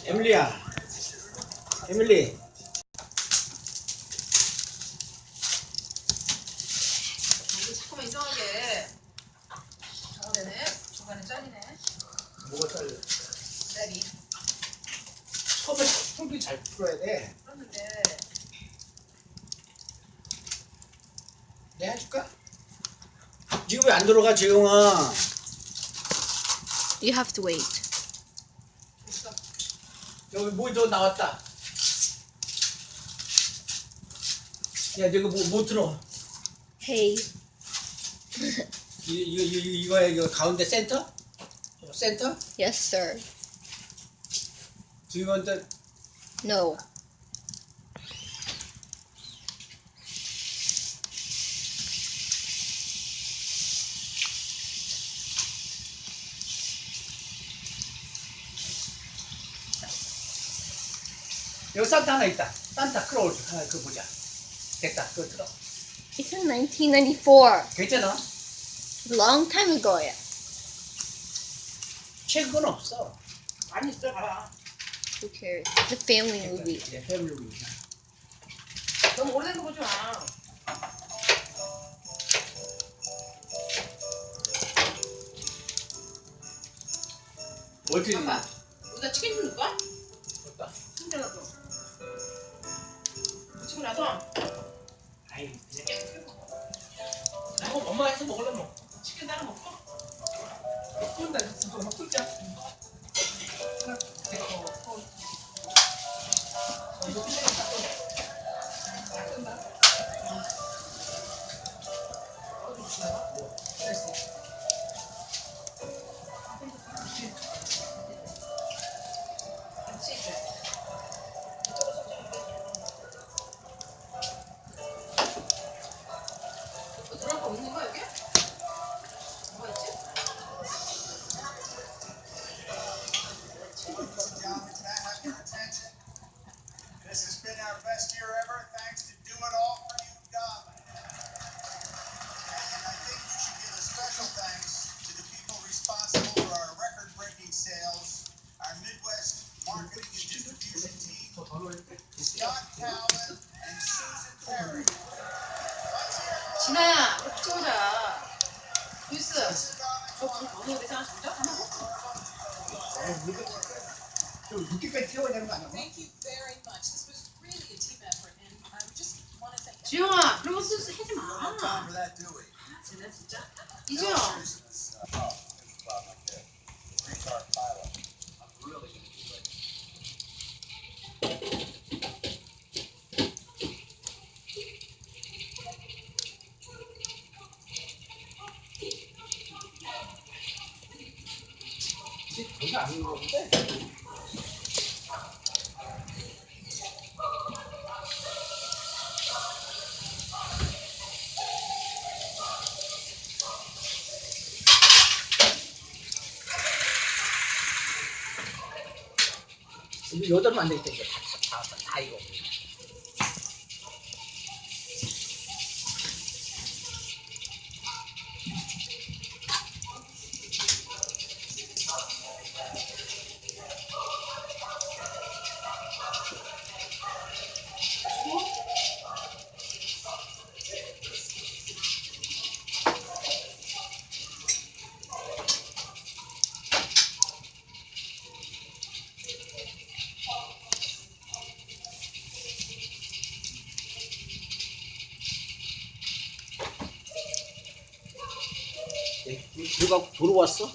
에밀리야, 에밀리. 잠깐만 이상하게. 잘되네. 중간에 잘리네. 뭐가 잘려? 짤이. 처음에 손기 잘 풀어야 돼. 그런데 내가 해줄까? 지금 왜 안 들어가 지금은? You have to wait. 여기 뭐 나왔다. 야, 저거 뭐 들어? Hey. 이거야, 이거 가운데 센터? 센터? Yes, sir. Do you want the? No. 여기 산타 하나 있다. 산타 클로즈. 아, 그거 보자. 됐다. 그거 들어. It's in 1994. 괜찮아? Long time ago. 최근 없어. 많이 있어 봐. Who cares? It's a family movie. 예, 패밀리. 너무 오래된 거 보지 마. 어떻게? 잠깐. 여기다 치킨 좀 넣을까? 됐다. 힘들어서. 치고 나서 아이, 그냥. 엄마 해서 먹을래 뭐. 치킨 따로 먹고. 꾼다, 진짜 막 꿀자. 하나, 들어갈 거 있는 거야 여기? 뭐가 있지? This has been our best year ever, thanks to Do It All for You, God. And I think we should give a special thanks to the people responsible for our record-breaking sales, our Midwest marketing and distribution team, Scott Calvin and Susan Perry. Let's hear it. 진아야, 이거 찍어보자. 뉴스. 저 번호 대상 진짜 하나 먹고. 좀 늦게까지 태워야 되는 거 아니야? Thank you very much. This was really a team effort, and I just want to thank 지영아, 그런 거 쓰지 하지 We don't have time for 마. that, do we? 쟤네 진짜. 이지영. Seriousness. Oh, there's a problem like that. Three-star pilot. I'm really gonna do it. 그게 아닌 거 같은데? 이거 여덟 안 되겠다. 이거 다 이거. 누가 들어왔어?